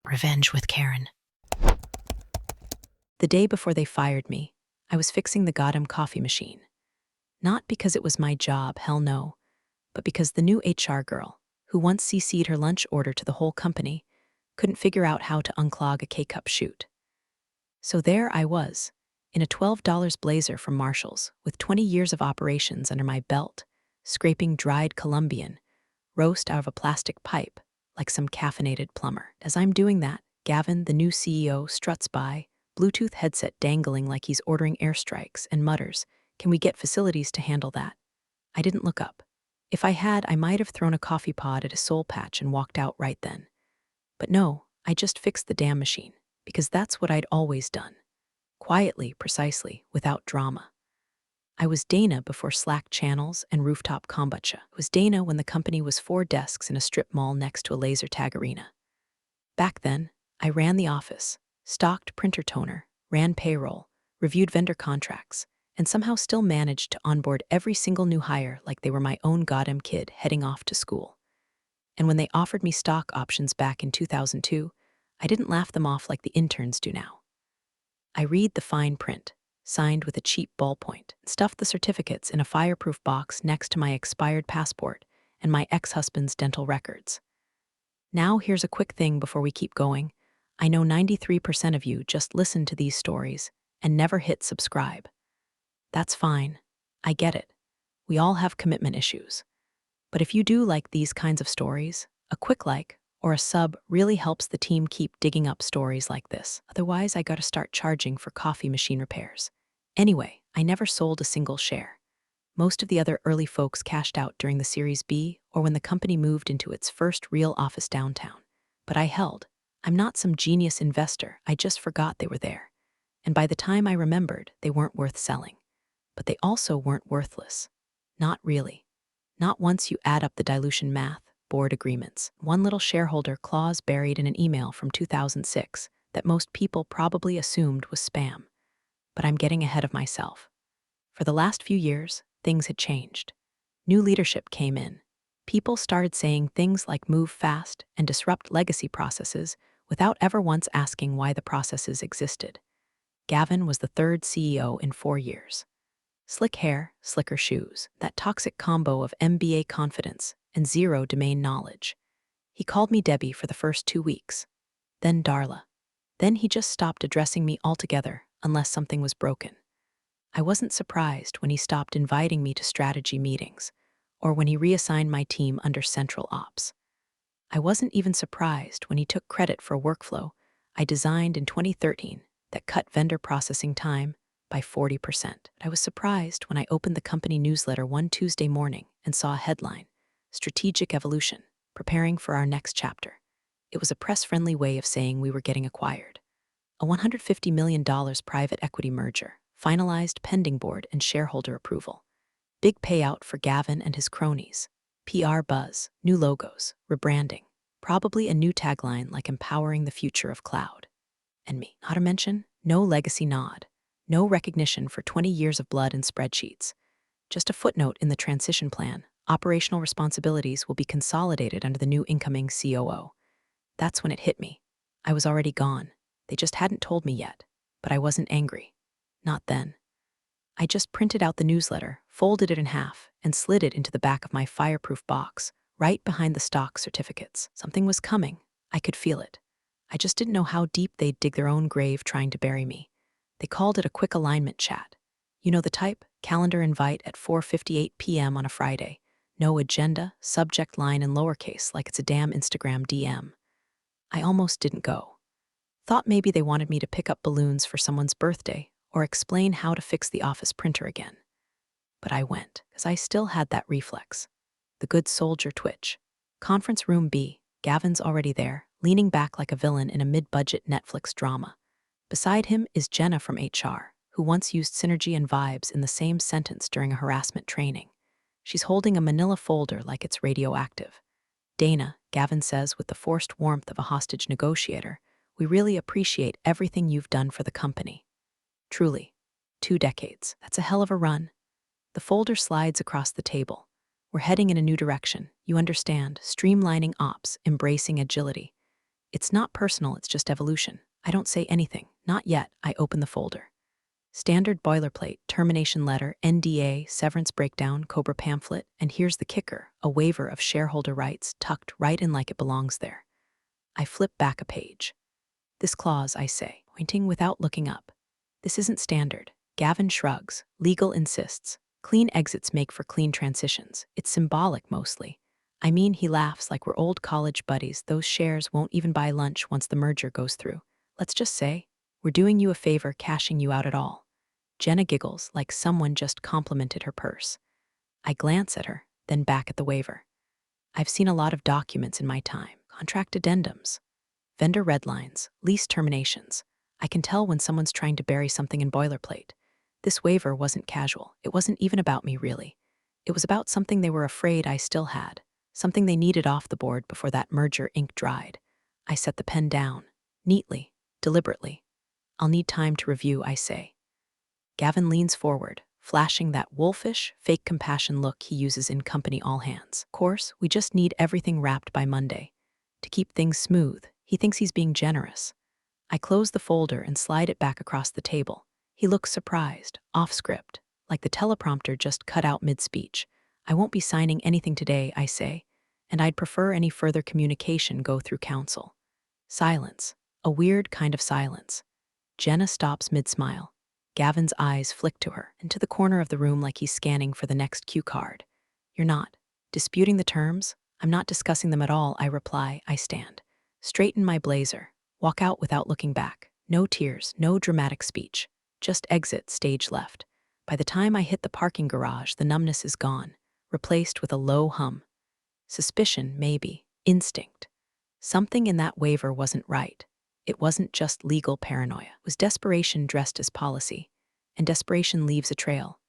Revenge with Karen. The day before they fired me, I was fixing the goddamn coffee machine. Not because it was my job, hell no, but because the new HR girl, who once CC'd her lunch order to the whole company, couldn't figure out how to unclog a K-cup chute. So there I was, in a $12 blazer from Marshall's, with 20 years of operations under my belt, scraping dried Colombian, roast out of a plastic pipe, like some caffeinated plumber. As I'm doing that, Gavin, the new CEO, struts by, Bluetooth headset dangling like he's ordering airstrikes, and mutters, "Can we get facilities to handle that?" I didn't look up. If I had, I might have thrown a coffee pod at his soul patch and walked out right then. But no, I just fixed the damn machine, because that's what I'd always done. Quietly, precisely, without drama. I was Dana before Slack channels and rooftop kombucha. I was Dana when the company was 4 desks in a strip mall next to a laser tag arena. Back then, I ran the office, stocked printer toner, ran payroll, reviewed vendor contracts, and somehow still managed to onboard every single new hire like they were my own goddamn kid heading off to school. And when they offered me stock options back in 2002, I didn't laugh them off like the interns do now. I read the fine print, signed with a cheap ballpoint, stuffed the certificates in a fireproof box next to my expired passport and my ex-husband's dental records. Now here's a quick thing before we keep going. I know 93% of you just listen to these stories and never hit subscribe. That's fine. I get it. We all have commitment issues. But if you do like these kinds of stories, a quick like or a sub really helps the team keep digging up stories like this. Otherwise, I gotta start charging for coffee machine repairs. Anyway, I never sold a single share. Most of the other early folks cashed out during the Series B or when the company moved into its first real office downtown. But I held. I'm not some genius investor, I just forgot they were there. And by the time I remembered, they weren't worth selling. But they also weren't worthless. Not really. Not once you add up the dilution math, board agreements, one little shareholder clause buried in an email from 2006 that most people probably assumed was spam. But I'm getting ahead of myself. For the last few years, things had changed. New leadership came in. People started saying things like move fast and disrupt legacy processes without ever once asking why the processes existed. Gavin was the 3rd CEO in 4 years. Slick hair, slicker shoes, that toxic combo of MBA confidence and zero domain knowledge. He called me Debbie for the first 2 weeks, then Darla. Then he just stopped addressing me altogether unless something was broken. I wasn't surprised when he stopped inviting me to strategy meetings or when he reassigned my team under central ops. I wasn't even surprised when he took credit for a workflow I designed in 2013 that cut vendor processing time by 40%. I was surprised when I opened the company newsletter one Tuesday morning and saw a headline, Strategic Evolution, Preparing for Our Next Chapter. It was a press-friendly way of saying we were getting acquired. A $150 million private equity merger, finalized pending board and shareholder approval. Big payout for Gavin and his cronies. PR buzz, new logos, rebranding. Probably a new tagline like empowering the future of cloud. And me, not to mention, no legacy nod. No recognition for 20 years of blood and spreadsheets. Just a footnote in the transition plan. Operational responsibilities will be consolidated under the new incoming COO. That's when it hit me. I was already gone. They just hadn't told me yet. But I wasn't angry. Not then. I just printed out the newsletter, folded it in half, and slid it into the back of my fireproof box, right behind the stock certificates. Something was coming. I could feel it. I just didn't know how deep they'd dig their own grave trying to bury me. They called it a quick alignment chat. You know the type? Calendar invite at 4:58 p.m. on a Friday. No agenda, subject line in lowercase like it's a damn Instagram DM. I almost didn't go. Thought maybe they wanted me to pick up balloons for someone's birthday or explain how to fix the office printer again. But I went, because I still had that reflex. The good soldier twitch. Conference room B, Gavin's already there, leaning back like a villain in a mid-budget Netflix drama. Beside him is Jenna from HR, who once used synergy and vibes in the same sentence during a harassment training. She's holding a manila folder like it's radioactive. Dana, Gavin says with the forced warmth of a hostage negotiator, we really appreciate everything you've done for the company. Truly. 2 decades. That's a hell of a run. The folder slides across the table. We're heading in a new direction. You understand, streamlining ops, embracing agility. It's not personal, it's just evolution. I don't say anything. Not yet. I open the folder. Standard boilerplate, termination letter, NDA, severance breakdown, COBRA pamphlet, and here's the kicker, a waiver of shareholder rights tucked right in like it belongs there. I flip back a page. This clause, I say, pointing without looking up. This isn't standard. Gavin shrugs. Legal insists. Clean exits make for clean transitions. It's symbolic mostly. I mean, he laughs like we're old college buddies. Those shares won't even buy lunch once the merger goes through. Let's just say, we're doing you a favor cashing you out at all. Jenna giggles like someone just complimented her purse. I glance at her, then back at the waiver. I've seen a lot of documents in my time. Contract addendums, vendor red lines, lease terminations. I can tell when someone's trying to bury something in boilerplate. This waiver wasn't casual. It wasn't even about me, really. It was about something they were afraid I still had, something they needed off the board before that merger ink dried. I set the pen down, neatly, deliberately. I'll need time to review, I say. Gavin leans forward, flashing that wolfish, fake compassion look he uses in company all hands. Of course, we just need everything wrapped by Monday. To keep things smooth, he thinks he's being generous. I close the folder and slide it back across the table. He looks surprised, off script, like the teleprompter just cut out mid-speech. I won't be signing anything today, I say, and I'd prefer any further communication go through counsel. Silence, a weird kind of silence. Jenna stops mid-smile. Gavin's eyes flick to her, and to the corner of the room like he's scanning for the next cue card. You're not disputing the terms? I'm not discussing them at all, I reply. I stand. Straighten my blazer. Walk out without looking back. No tears, no dramatic speech. Just exit, stage left. By the time I hit the parking garage, the numbness is gone, replaced with a low hum. Suspicion, maybe. Instinct. Something in that waiver wasn't right. It wasn't just legal paranoia. It was desperation dressed as policy. And desperation leaves a trail.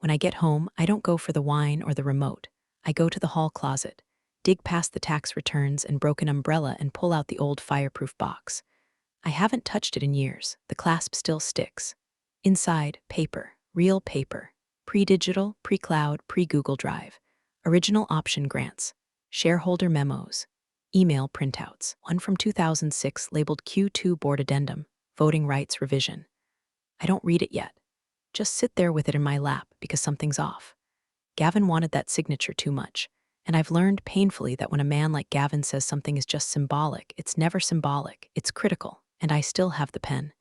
When I get home, I don't go for the wine or the remote. I go to the hall closet, dig past the tax returns and broken umbrella and pull out the old fireproof box. I haven't touched it in years. The clasp still sticks. Inside, paper, real paper, pre-digital, pre-cloud, pre-Google Drive, original option grants, shareholder memos, email printouts, one from 2006 labeled Q2 Board Addendum, Voting Rights Revision. I don't read it yet. Just sit there with it in my lap because something's off. Gavin wanted that signature too much, and I've learned painfully that when a man like Gavin says something is just symbolic, it's never symbolic, it's critical, and I still have the pen.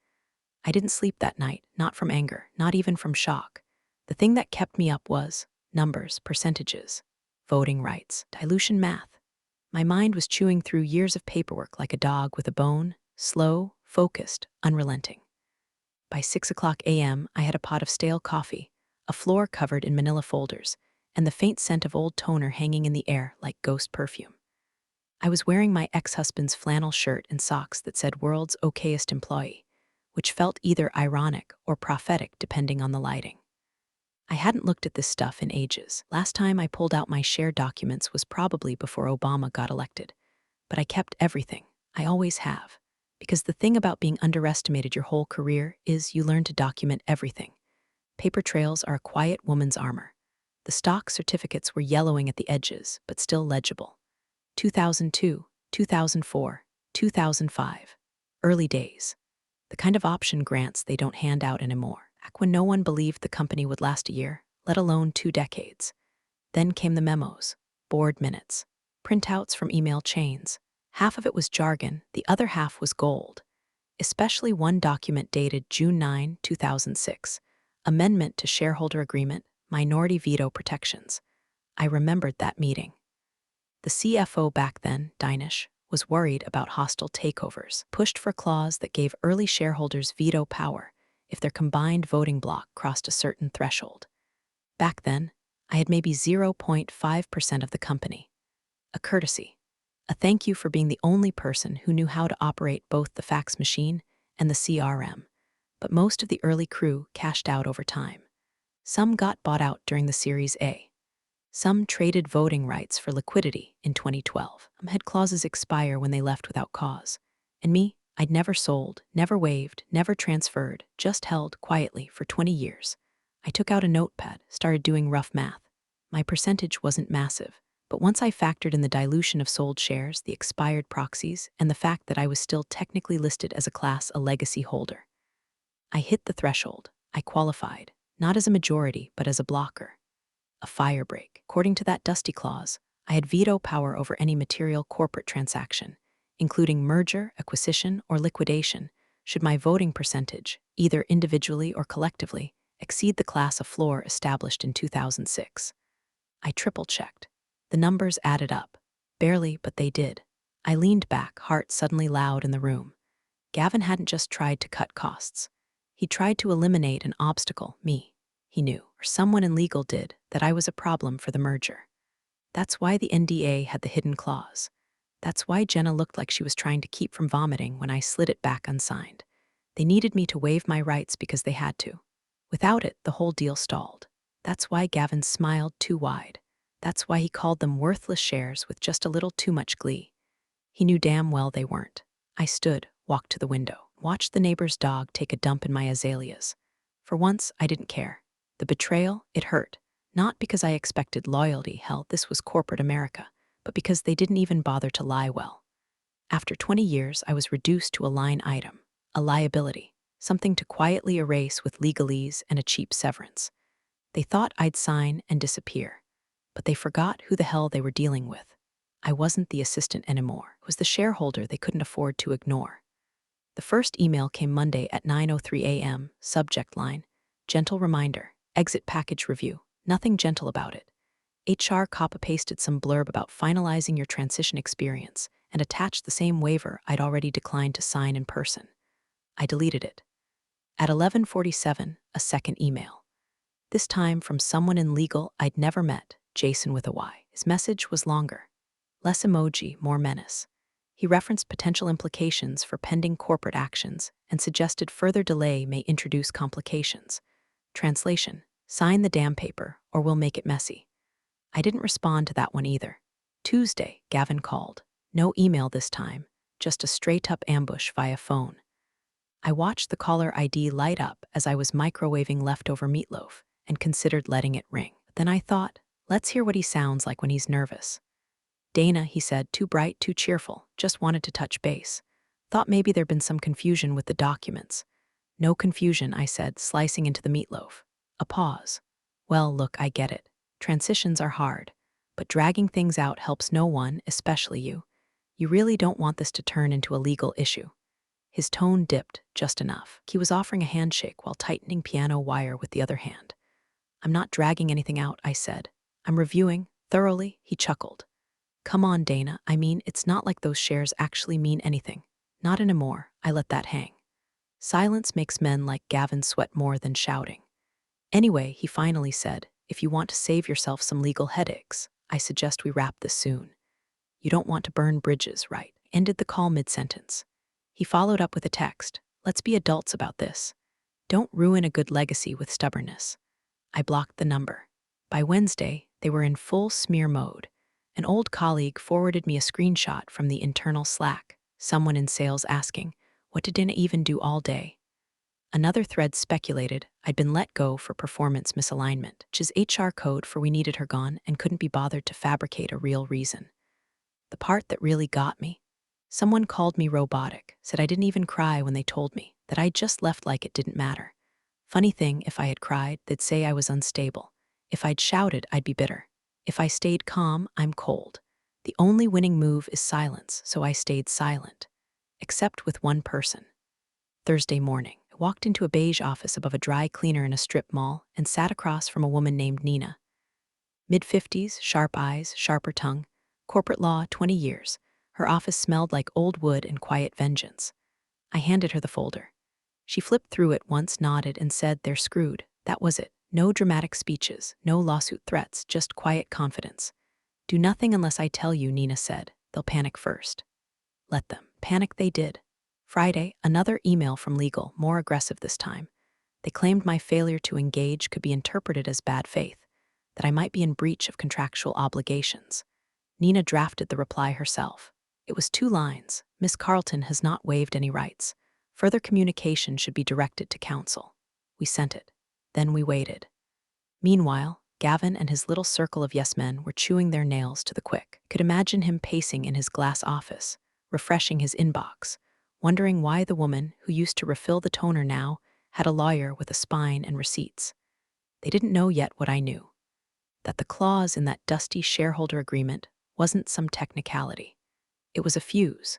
I didn't sleep that night, not from anger, not even from shock. The thing that kept me up was numbers, percentages, voting rights, dilution math. My mind was chewing through years of paperwork like a dog with a bone, slow, focused, unrelenting. By 6:00 a.m., I had a pot of stale coffee, a floor covered in manila folders, and the faint scent of old toner hanging in the air like ghost perfume. I was wearing my ex-husband's flannel shirt and socks that said world's okayest employee, which felt either ironic or prophetic depending on the lighting. I hadn't looked at this stuff in ages. Last time I pulled out my share documents was probably before Obama got elected. But I kept everything. I always have. Because the thing about being underestimated your whole career is you learn to document everything. Paper trails are a quiet woman's armor. The stock certificates were yellowing at the edges, but still legible. 2002, 2004, 2005. Early days. The kind of option grants they don't hand out anymore. Back when no one believed the company would last a year, let alone 2 decades. Then came the memos, board minutes, printouts from email chains. Half of it was jargon, the other half was gold. Especially one document dated June 9, 2006. Amendment to shareholder agreement, minority veto protections. I remembered that meeting. The CFO back then, Dinesh, was worried about hostile takeovers, pushed for a clause that gave early shareholders veto power if their combined voting bloc crossed a certain threshold. Back then, I had maybe 0.5% of the company. A courtesy. A thank you for being the only person who knew how to operate both the fax machine and the CRM. But most of the early crew cashed out over time. Some got bought out during the Series A. Some traded voting rights for liquidity in 2012. Some had clauses expire when they left without cause. And me, I'd never sold, never waived, never transferred, just held quietly for 20 years. I took out a notepad, started doing rough math. My percentage wasn't massive, But once I factored in the dilution of sold shares, the expired proxies, and the fact that I was still technically listed as a Class A legacy holder, I hit the threshold. I qualified, not as a majority, but as a blocker. A firebreak. According to that dusty clause, I had veto power over any material corporate transaction, including merger, acquisition, or liquidation, should my voting percentage, either individually or collectively, exceed the Class A floor established in 2006. I triple-checked. The numbers added up. Barely, but they did. I leaned back, heart suddenly loud in the room. Gavin hadn't just tried to cut costs. He tried to eliminate an obstacle, me. He knew, or someone in legal did, that I was a problem for the merger. That's why the NDA had the hidden clause. That's why Jenna looked like she was trying to keep from vomiting when I slid it back unsigned. They needed me to waive my rights because they had to. Without it, the whole deal stalled. That's why Gavin smiled too wide. That's why he called them worthless shares with just a little too much glee. He knew damn well they weren't. I stood, walked to the window, watched the neighbor's dog take a dump in my azaleas. For once, I didn't care. The betrayal, it hurt. Not because I expected loyalty, hell, this was corporate America, but because they didn't even bother to lie well. After 20 years, I was reduced to a line item, a liability, something to quietly erase with legalese and a cheap severance. They thought I'd sign and disappear, but they forgot who the hell they were dealing with. I wasn't the assistant anymore. It was the shareholder they couldn't afford to ignore. The first email came Monday at 9:03 a.m., subject line, gentle reminder, exit package review. Nothing gentle about it. HR copy-pasted some blurb about finalizing your transition experience and attached the same waiver I'd already declined to sign in person. I deleted it. At 11:47, a second email. This time from someone in legal I'd never met, Jason with a Y. His message was longer. Less emoji, more menace. He referenced potential implications for pending corporate actions and suggested further delay may introduce complications. Translation: sign the damn paper, or we'll make it messy. I didn't respond to that one either. Tuesday, Gavin called. No email this time, just a straight-up ambush via phone. I watched the caller ID light up as I was microwaving leftover meatloaf and considered letting it ring. Then I thought, let's hear what he sounds like when he's nervous. Dana, he said, too bright, too cheerful, just wanted to touch base. Thought maybe there'd been some confusion with the documents. No confusion, I said, slicing into the meatloaf. A pause. Well, look, I get it. Transitions are hard, but dragging things out helps no one, especially you. You really don't want this to turn into a legal issue. His tone dipped just enough. He was offering a handshake while tightening piano wire with the other hand. I'm not dragging anything out, I said. I'm reviewing, thoroughly, he chuckled. Come on, Dana, I mean, it's not like those shares actually mean anything. Not anymore, I let that hang. Silence makes men like Gavin sweat more than shouting. Anyway, he finally said, if you want to save yourself some legal headaches, I suggest we wrap this soon. You don't want to burn bridges, right? Ended the call mid-sentence. He followed up with a text. Let's be adults about this. Don't ruin a good legacy with stubbornness. I blocked the number. By Wednesday, they were in full smear mode. An old colleague forwarded me a screenshot from the internal Slack, someone in sales asking, what did Dana even do all day? Another thread speculated I'd been let go for performance misalignment, which is HR code for we needed her gone and couldn't be bothered to fabricate a real reason. The part that really got me? Someone called me robotic, said I didn't even cry when they told me, that I just left like it didn't matter. Funny thing, if I had cried, they'd say I was unstable. If I'd shouted, I'd be bitter. If I stayed calm, I'm cold. The only winning move is silence, so I stayed silent. Except with one person. Thursday morning, I walked into a beige office above a dry cleaner in a strip mall and sat across from a woman named Nina. Mid-50s, sharp eyes, sharper tongue, corporate law, 20 years. Her office smelled like old wood and quiet vengeance. I handed her the folder. She flipped through it once, nodded, and said, they're screwed. That was it. No dramatic speeches, no lawsuit threats, just quiet confidence. Do nothing unless I tell you, Nina said. They'll panic first. Let them. Panic they did. Friday, another email from legal, more aggressive this time. They claimed my failure to engage could be interpreted as bad faith, that I might be in breach of contractual obligations. Nina drafted the reply herself. It was 2 lines. Miss Carlton has not waived any rights. Further communication should be directed to counsel. We sent it. Then we waited. Meanwhile, Gavin and his little circle of yes-men were chewing their nails to the quick. Could imagine him pacing in his glass office, refreshing his inbox, wondering why the woman who used to refill the toner now had a lawyer with a spine and receipts. They didn't know yet what I knew, that the clause in that dusty shareholder agreement wasn't some technicality. It was a fuse,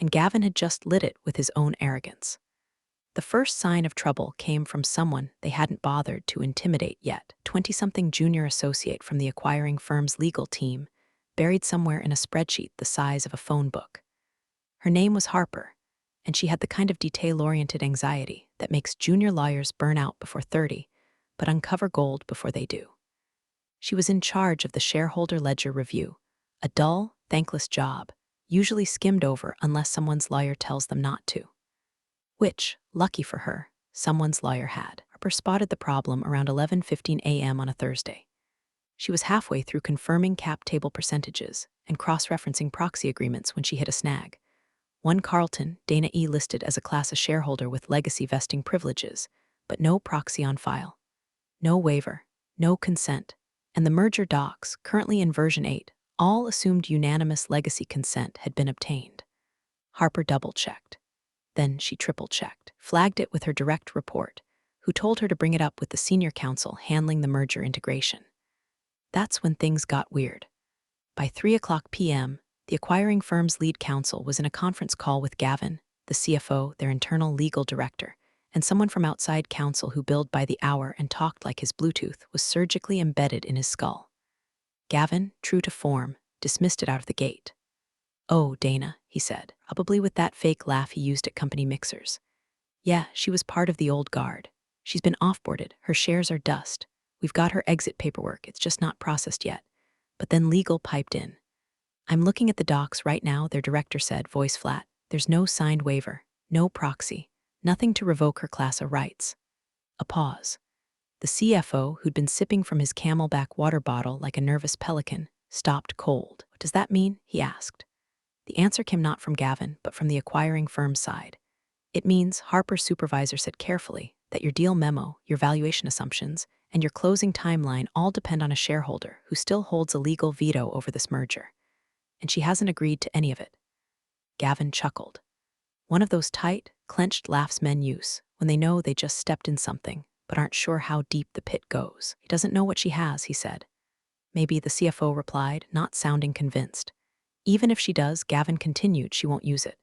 and Gavin had just lit it with his own arrogance. The first sign of trouble came from someone they hadn't bothered to intimidate yet, 20-something junior associate from the acquiring firm's legal team, buried somewhere in a spreadsheet the size of a phone book. Her name was Harper, and she had the kind of detail-oriented anxiety that makes junior lawyers burn out before 30, but uncover gold before they do. She was in charge of the shareholder ledger review, a dull, thankless job, usually skimmed over unless someone's lawyer tells them not to. Which, lucky for her, someone's lawyer had. Harper spotted the problem around 11:15 a.m. on a Thursday. She was halfway through confirming cap table percentages and cross-referencing proxy agreements when she hit a snag. One Carlton, Dana E. listed as a class A shareholder with legacy vesting privileges, but no proxy on file. No waiver, no consent, and the merger docs, currently in version 8, all assumed unanimous legacy consent had been obtained. Harper double-checked. Then she triple-checked, flagged it with her direct report, who told her to bring it up with the senior counsel handling the merger integration. That's when things got weird. By 3:00 p.m., the acquiring firm's lead counsel was in a conference call with Gavin, the CFO, their internal legal director, and someone from outside counsel who billed by the hour and talked like his Bluetooth was surgically embedded in his skull. Gavin, true to form, dismissed it out of the gate. "Oh, Dana," he said, probably with that fake laugh he used at company mixers. "Yeah, she was part of the old guard. She's been offboarded. Her shares are dust. We've got her exit paperwork. It's just not processed yet." But then legal piped in. "I'm looking at the docs right now," their director said, voice flat. "There's no signed waiver, no proxy, nothing to revoke her class A rights." A pause. The CFO, who'd been sipping from his Camelback water bottle like a nervous pelican, stopped cold. "What does that mean?" he asked. The answer came not from Gavin, but from the acquiring firm's side. "It means," Harper's supervisor said carefully, "that your deal memo, your valuation assumptions, and your closing timeline all depend on a shareholder who still holds a legal veto over this merger. And she hasn't agreed to any of it." Gavin chuckled. One of those tight, clenched laughs men use when they know they just stepped in something, but aren't sure how deep the pit goes. "He doesn't know what she has," he said. "Maybe," the CFO replied, not sounding convinced. "Even if she does," Gavin continued, "she won't use it.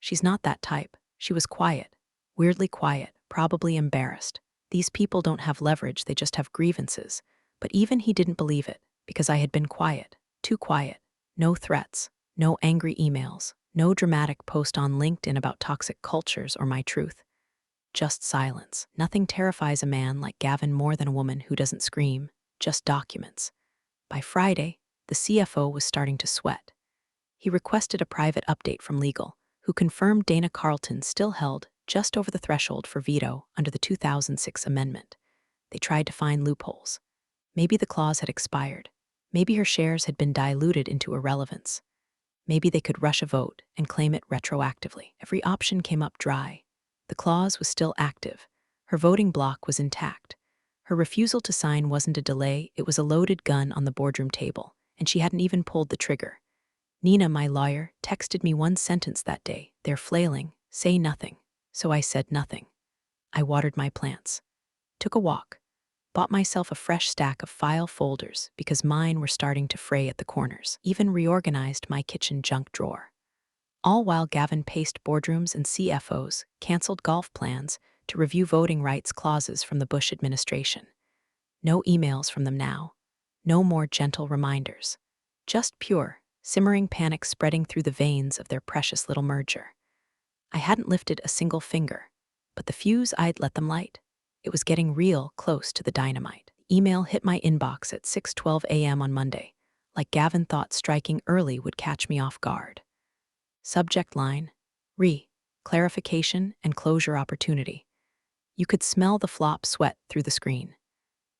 She's not that type. She was quiet, weirdly quiet, probably embarrassed. These people don't have leverage, they just have grievances." But even he didn't believe it, because I had been quiet, too quiet. No threats, no angry emails, no dramatic post on LinkedIn about toxic cultures or my truth. Just silence. Nothing terrifies a man like Gavin more than a woman who doesn't scream, just documents. By Friday, the CFO was starting to sweat. He requested a private update from legal, who confirmed Dana Carlton still held just over the threshold for veto under the 2006 amendment. They tried to find loopholes. Maybe the clause had expired. Maybe her shares had been diluted into irrelevance. Maybe they could rush a vote and claim it retroactively. Every option came up dry. The clause was still active. Her voting block was intact. Her refusal to sign wasn't a delay, it was a loaded gun on the boardroom table, and she hadn't even pulled the trigger. Nina, my lawyer, texted me one sentence that day. "They're flailing. Say nothing." So I said nothing. I watered my plants. Took a walk. Bought myself a fresh stack of file folders because mine were starting to fray at the corners. Even reorganized my kitchen junk drawer. All while Gavin paced boardrooms and CFOs, canceled golf plans to review voting rights clauses from the Bush administration. No emails from them now. No more gentle reminders. Just pure, simmering panic spreading through the veins of their precious little merger. I hadn't lifted a single finger, but the fuse I'd let them light. It was getting real close to the dynamite. Email hit my inbox at 6:12 a.m. on Monday, like Gavin thought striking early would catch me off guard. Subject line: clarification and closure opportunity. You could smell the flop sweat through the screen.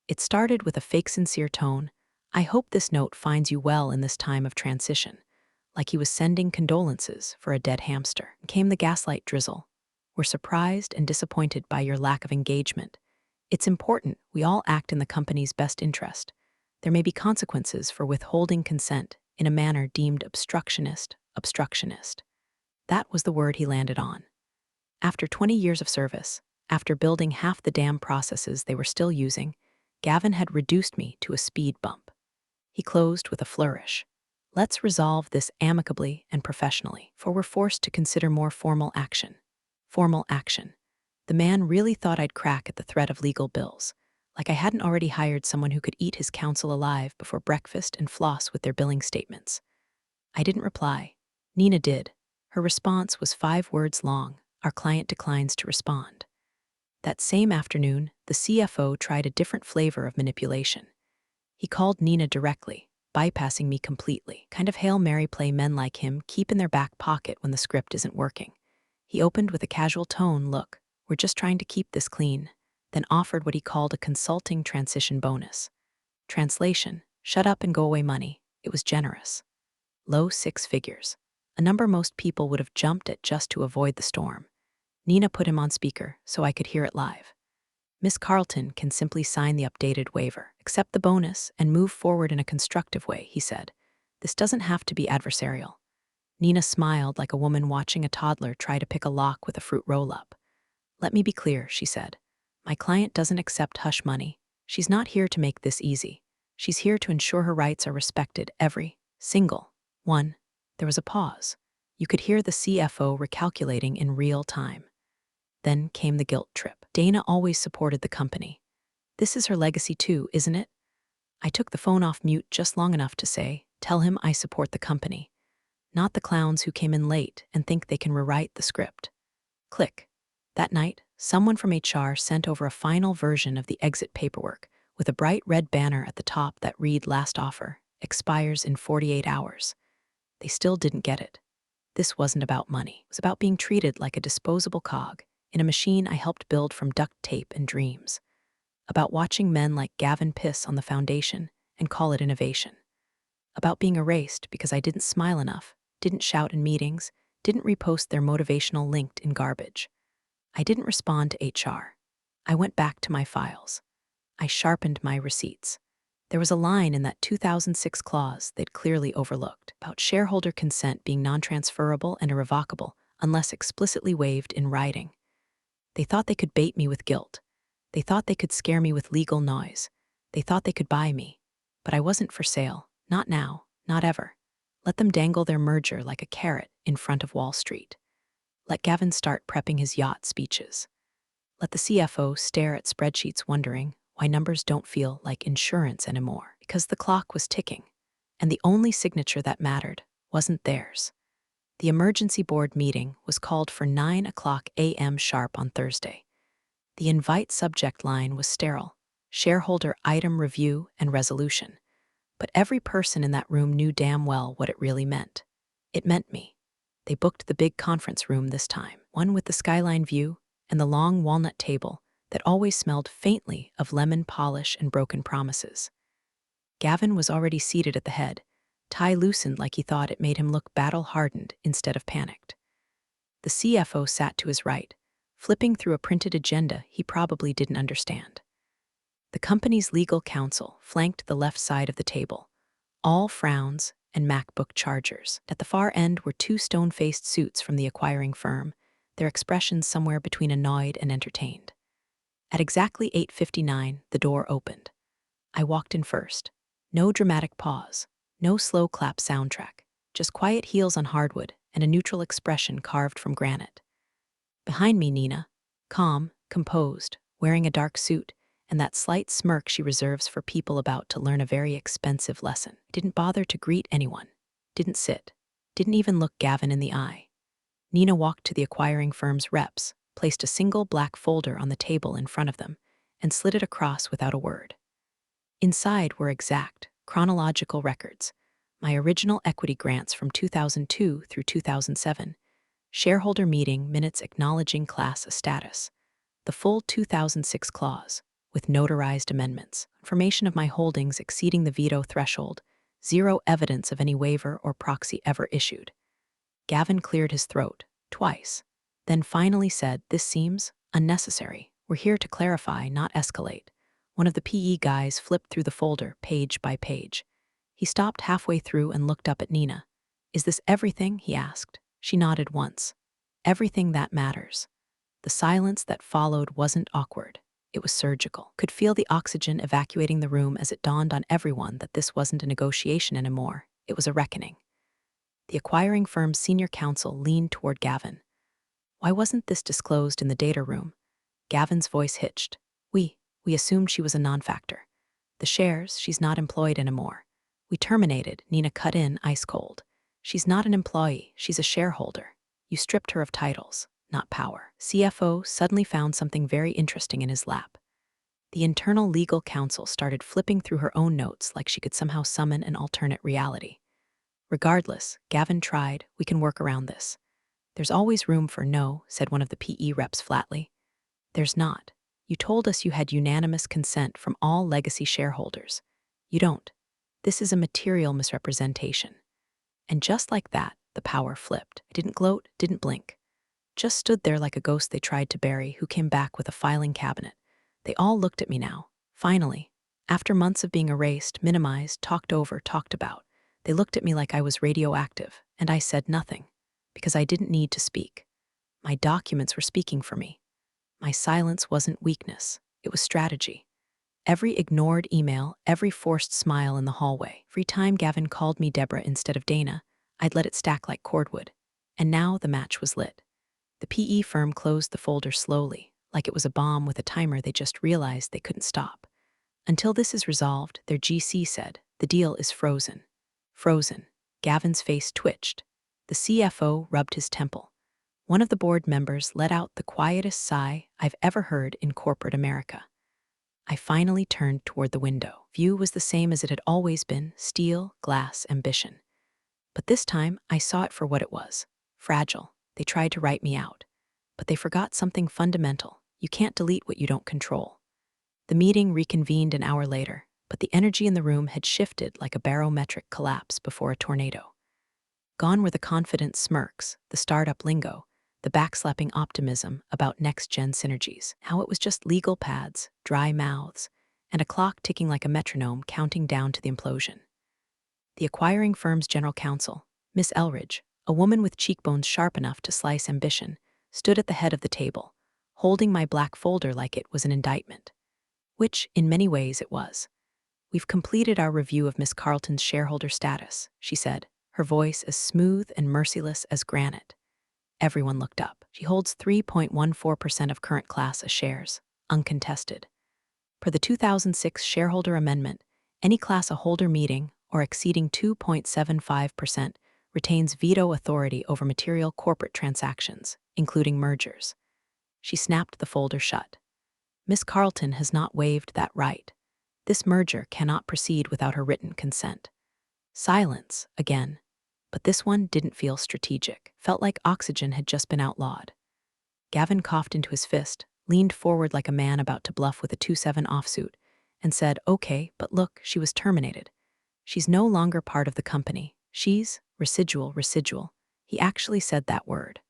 It started with a fake sincere tone. "I hope this note finds you well in this time of transition," like he was sending condolences for a dead hamster. Came the gaslight drizzle. "We're surprised and disappointed by your lack of engagement. It's important we all act in the company's best interest. There may be consequences for withholding consent in a manner deemed obstructionist. That was the word he landed on. After 20 years of service, after building half the damn processes they were still using, Gavin had reduced me to a speed bump. He closed with a flourish. Let's resolve this amicably and professionally, for we're forced to consider more formal action. Formal action. The man really thought I'd crack at the threat of legal bills, like I hadn't already hired someone who could eat his counsel alive before breakfast and floss with their billing statements. I didn't reply. Nina did. Her response was 5 words long. Our client declines to respond. That same afternoon, the CFO tried a different flavor of manipulation. He called Nina directly, bypassing me completely. Kind of Hail Mary play men like him keep in their back pocket when the script isn't working. He opened with a casual tone, "Look, we're just trying to keep this clean," then offered what he called a consulting transition bonus. Translation: shut up and go away money. It was generous. Low 6 figures. A number most people would have jumped at just to avoid the storm. Nina put him on speaker so I could hear it live. Miss Carlton can simply sign the updated waiver, accept the bonus, and move forward in a constructive way, he said. This doesn't have to be adversarial. Nina smiled like a woman watching a toddler try to pick a lock with a fruit roll-up. Let me be clear, she said. My client doesn't accept hush money. She's not here to make this easy. She's here to ensure her rights are respected every single one. There was a pause. You could hear the CFO recalculating in real time. Then came the guilt trip. Dana always supported the company. This is her legacy too, isn't it? I took the phone off mute just long enough to say, tell him I support the company. Not the clowns who came in late and think they can rewrite the script. Click. That night, someone from HR sent over a final version of the exit paperwork with a bright red banner at the top that read "Last offer, expires in 48 hours. They still didn't get it. This wasn't about money. It was about being treated like a disposable cog in a machine I helped build from duct tape and dreams. About watching men like Gavin piss on the foundation and call it innovation. About being erased because I didn't smile enough, didn't shout in meetings, didn't repost their motivational link in garbage. I didn't respond to HR. I went back to my files. I sharpened my receipts. There was a line in that 2006 clause they'd clearly overlooked about shareholder consent being non-transferable and irrevocable unless explicitly waived in writing. They thought they could bait me with guilt. They thought they could scare me with legal noise. They thought they could buy me. But I wasn't for sale. Not now. Not ever. Let them dangle their merger like a carrot in front of Wall Street. Let Gavin start prepping his yacht speeches. Let the CFO stare at spreadsheets wondering why numbers don't feel like insurance anymore. Because the clock was ticking, and the only signature that mattered wasn't theirs. The emergency board meeting was called for 9:00 a.m. sharp on Thursday. The invite subject line was sterile: shareholder item review and resolution. But every person in that room knew damn well what it really meant. It meant me. They booked the big conference room this time, one with the skyline view and the long walnut table that always smelled faintly of lemon polish and broken promises. Gavin was already seated at the head, tie loosened like he thought it made him look battle-hardened instead of panicked. The CFO sat to his right, flipping through a printed agenda he probably didn't understand. The company's legal counsel flanked the left side of the table, all frowns and MacBook chargers. At the far end were 2 stone-faced suits from the acquiring firm, their expressions somewhere between annoyed and entertained. At exactly 8:59, the door opened. I walked in first. No dramatic pause, no slow clap soundtrack, just quiet heels on hardwood and a neutral expression carved from granite. Behind me, Nina, calm, composed, wearing a dark suit, and that slight smirk she reserves for people about to learn a very expensive lesson. Didn't bother to greet anyone, didn't sit, didn't even look Gavin in the eye. Nina walked to the acquiring firm's reps, placed a single black folder on the table in front of them, and slid it across without a word. Inside were exact, chronological records, my original equity grants from 2002 through 2007, shareholder meeting minutes acknowledging class status, the full 2006 clause, with notarized amendments, confirmation of my holdings exceeding the veto threshold, 0 evidence of any waiver or proxy ever issued. Gavin cleared his throat, twice, then finally said, "This seems unnecessary. We're here to clarify, not escalate. One of the PE guys flipped through the folder, page by page. He stopped halfway through and looked up at Nina. "Is this everything?" he asked. She nodded once. "Everything that matters." The silence that followed wasn't awkward. It was surgical. Could feel the oxygen evacuating the room as it dawned on everyone that this wasn't a negotiation anymore. It was a reckoning. The acquiring firm's senior counsel leaned toward Gavin. "Why wasn't this disclosed in the data room?" Gavin's voice hitched. We assumed she was a non-factor. The shares, she's not employed anymore. We terminated," Nina cut in ice cold. "She's not an employee, she's a shareholder. You stripped her of titles, not power." CFO suddenly found something very interesting in his lap. The internal legal counsel started flipping through her own notes like she could somehow summon an alternate reality. "Regardless," Gavin tried, "we can work around this." "There's always room for no," said one of the PE reps flatly. "There's not. You told us you had unanimous consent from all legacy shareholders. You don't. This is a material misrepresentation." And just like that, the power flipped. I didn't gloat, didn't blink. Just stood there like a ghost they tried to bury who came back with a filing cabinet. They all looked at me now. Finally, after months of being erased, minimized, talked over, talked about, they looked at me like I was radioactive, and I said nothing, because I didn't need to speak. My documents were speaking for me. My silence wasn't weakness, it was strategy. Every ignored email, every forced smile in the hallway, every time Gavin called me Deborah instead of Dana, I'd let it stack like cordwood. And now the match was lit. The PE firm closed the folder slowly, like it was a bomb with a timer they just realized they couldn't stop. "Until this is resolved," their GC said, "the deal is frozen." Frozen. Gavin's face twitched. The CFO rubbed his temple. One of the board members let out the quietest sigh I've ever heard in corporate America. I finally turned toward the window. View was the same as it had always been: steel, glass, ambition. But this time, I saw it for what it was: fragile. They tried to write me out. But they forgot something fundamental. You can't delete what you don't control. The meeting reconvened an hour later, but the energy in the room had shifted like a barometric collapse before a tornado. Gone were the confident smirks, the startup lingo, the backslapping optimism about next-gen synergies. How it was just legal pads, dry mouths, and a clock ticking like a metronome counting down to the implosion. The acquiring firm's general counsel, Miss Elridge, a woman with cheekbones sharp enough to slice ambition, stood at the head of the table, holding my black folder like it was an indictment. Which, in many ways, it was. "We've completed our review of Miss Carlton's shareholder status," she said, her voice as smooth and merciless as granite. Everyone looked up. "She holds 3.14% of current class A shares, uncontested. Per the 2006 shareholder amendment, any class A holder meeting or exceeding 2.75% retains veto authority over material corporate transactions, including mergers." She snapped the folder shut. "Miss Carlton has not waived that right. This merger cannot proceed without her written consent." Silence, again. But this one didn't feel strategic. Felt like oxygen had just been outlawed. Gavin coughed into his fist, leaned forward like a man about to bluff with a 2-7 offsuit, and said, "Okay, but look, she was terminated. She's no longer part of the company. She's residual. He actually said that word.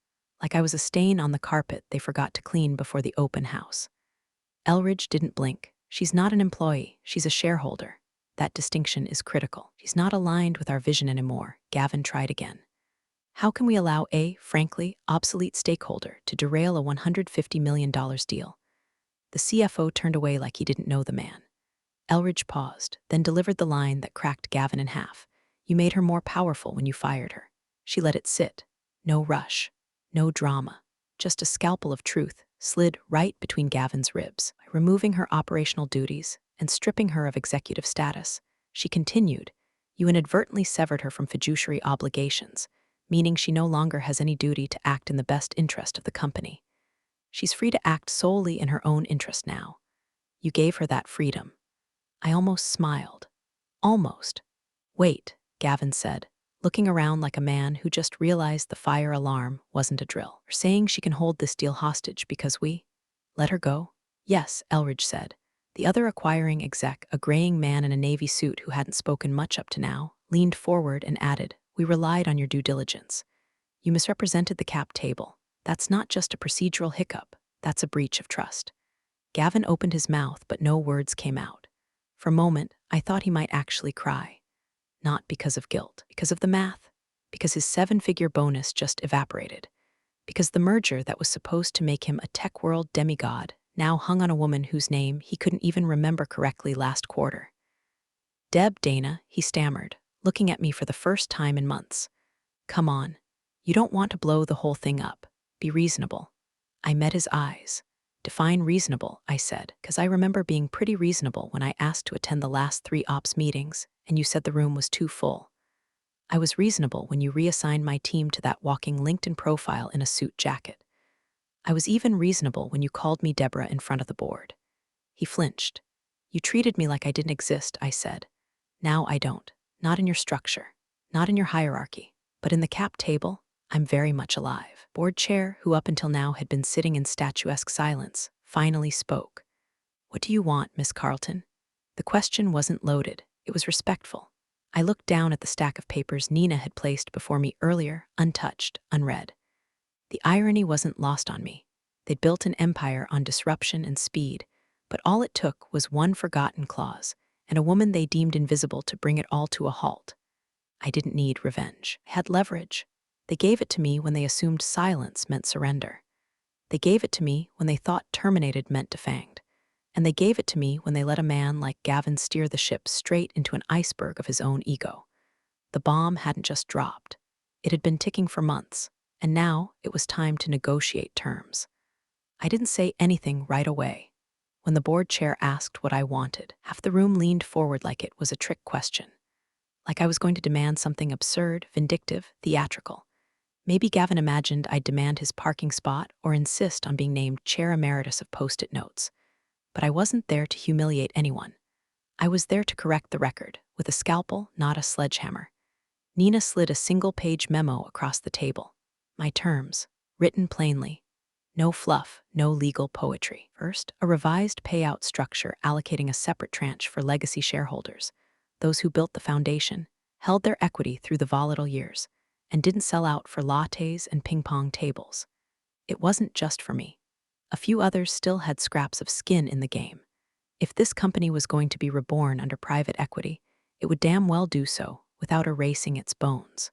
Like I was a stain on the carpet they forgot to clean before the open house. Elridge didn't blink. "She's not an employee, she's a shareholder. That distinction is critical. She's not aligned with our vision anymore." Gavin tried again. "How can we allow a, frankly, obsolete stakeholder to derail a $150 million deal?" The CFO turned away like he didn't know the man. Elridge paused, then delivered the line that cracked Gavin in half. "You made her more powerful when you fired her. She let it sit. No rush. No drama. Just a scalpel of truth slid right between Gavin's ribs. By removing her operational duties and stripping her of executive status, she continued, you inadvertently severed her from fiduciary obligations, meaning she no longer has any duty to act in the best interest of the company. She's free to act solely in her own interest now. You gave her that freedom." I almost smiled. Almost. "Wait," Gavin said, looking around like a man who just realized the fire alarm wasn't a drill. "You're saying she can hold this deal hostage because we let her go?" "Yes," Elridge said. The other acquiring exec, a graying man in a navy suit who hadn't spoken much up to now, leaned forward and added, "We relied on your due diligence. You misrepresented the cap table. That's not just a procedural hiccup, that's a breach of trust." Gavin opened his mouth, but no words came out. For a moment, I thought he might actually cry. Not because of guilt, because of the math, because his 7-figure bonus just evaporated, because the merger that was supposed to make him a tech world demigod now hung on a woman whose name he couldn't even remember correctly last quarter. Dana, he stammered, looking at me for the first time in months. Come on. You don't want to blow the whole thing up. Be reasonable. I met his eyes. Define reasonable, I said, because I remember being pretty reasonable when I asked to attend the last 3 ops meetings, and you said the room was too full. I was reasonable when you reassigned my team to that walking LinkedIn profile in a suit jacket. I was even reasonable when you called me Deborah in front of the board. He flinched. You treated me like I didn't exist, I said. Now I don't. Not in your structure. Not in your hierarchy. But in the cap table, I'm very much alive. Board chair, who up until now had been sitting in statuesque silence, finally spoke. What do you want, Miss Carlton? The question wasn't loaded. It was respectful. I looked down at the stack of papers Nina had placed before me earlier, untouched, unread. The irony wasn't lost on me. They'd built an empire on disruption and speed, but all it took was one forgotten clause, and a woman they deemed invisible to bring it all to a halt. I didn't need revenge. I had leverage. They gave it to me when they assumed silence meant surrender. They gave it to me when they thought terminated meant defanged. And they gave it to me when they let a man like Gavin steer the ship straight into an iceberg of his own ego. The bomb hadn't just dropped. It had been ticking for months, and now it was time to negotiate terms. I didn't say anything right away. When the board chair asked what I wanted, half the room leaned forward like it was a trick question. Like I was going to demand something absurd, vindictive, theatrical. Maybe Gavin imagined I'd demand his parking spot or insist on being named chair emeritus of Post-it notes. But I wasn't there to humiliate anyone. I was there to correct the record, with a scalpel, not a sledgehammer. Nina slid a single-page memo across the table. My terms, written plainly. No fluff, no legal poetry. First, a revised payout structure allocating a separate tranche for legacy shareholders, those who built the foundation, held their equity through the volatile years, and didn't sell out for lattes and ping-pong tables. It wasn't just for me. A few others still had scraps of skin in the game. If this company was going to be reborn under private equity, it would damn well do so without erasing its bones.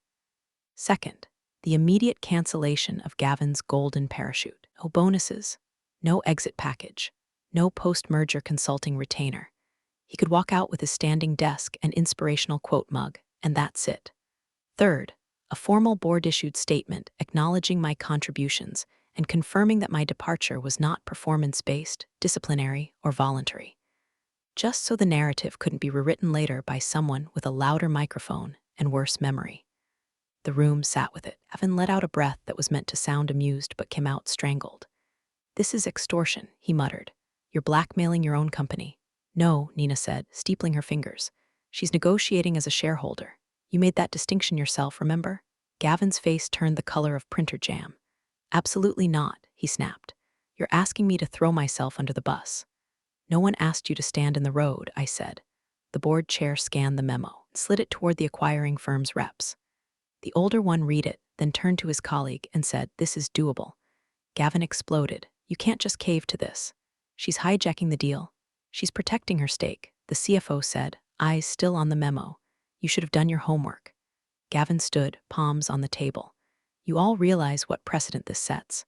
Second, the immediate cancellation of Gavin's golden parachute. No bonuses, no exit package, no post-merger consulting retainer. He could walk out with his standing desk and inspirational quote mug, and that's it. Third, a formal board-issued statement acknowledging my contributions and confirming that my departure was not performance-based, disciplinary, or voluntary. Just so the narrative couldn't be rewritten later by someone with a louder microphone and worse memory. The room sat with it. Gavin let out a breath that was meant to sound amused but came out strangled. This is extortion, he muttered. You're blackmailing your own company. No, Nina said, steepling her fingers. She's negotiating as a shareholder. You made that distinction yourself, remember? Gavin's face turned the color of printer jam. Absolutely not, he snapped. You're asking me to throw myself under the bus. No one asked you to stand in the road, I said. The board chair scanned the memo, slid it toward the acquiring firm's reps. The older one read it, then turned to his colleague and said, This is doable. Gavin exploded. You can't just cave to this. She's hijacking the deal. She's protecting her stake, the CFO said, eyes still on the memo. You should have done your homework. Gavin stood, palms on the table. You all realize what precedent this sets.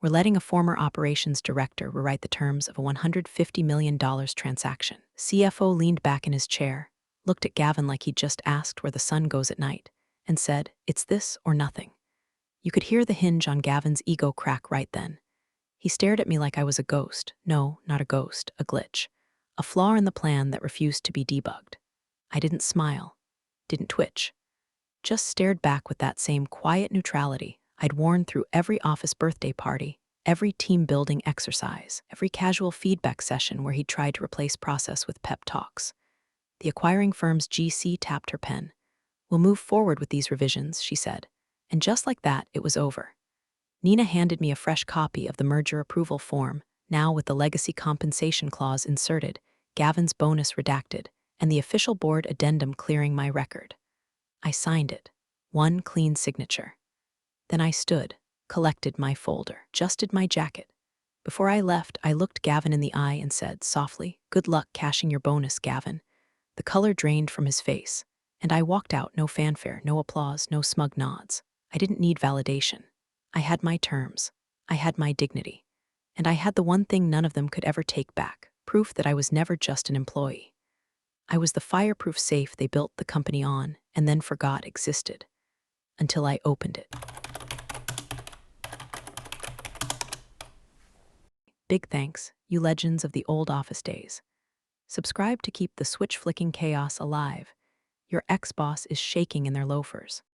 We're letting a former operations director rewrite the terms of a $150 million transaction. CFO leaned back in his chair, looked at Gavin like he'd just asked where the sun goes at night, and said, It's this or nothing. You could hear the hinge on Gavin's ego crack right then. He stared at me like I was a ghost. No, not a ghost, a glitch. A flaw in the plan that refused to be debugged. I didn't smile, didn't twitch. Just stared back with that same quiet neutrality I'd worn through every office birthday party, every team-building exercise, every casual feedback session where he'd tried to replace process with pep talks. The acquiring firm's GC tapped her pen. We'll move forward with these revisions, she said. And just like that, it was over. Nina handed me a fresh copy of the merger approval form, now with the legacy compensation clause inserted, Gavin's bonus redacted, and the official board addendum clearing my record. I signed it. One clean signature. Then I stood, collected my folder, adjusted my jacket. Before I left, I looked Gavin in the eye and said softly, "Good luck cashing your bonus, Gavin." The color drained from his face, and I walked out, no fanfare, no applause, no smug nods. I didn't need validation. I had my terms. I had my dignity. And I had the one thing none of them could ever take back, proof that I was never just an employee. I was the fireproof safe they built the company on and then forgot existed. Until I opened it. Big thanks, you legends of the old office days. Subscribe to keep the switch-flicking chaos alive. Your ex-boss is shaking in their loafers.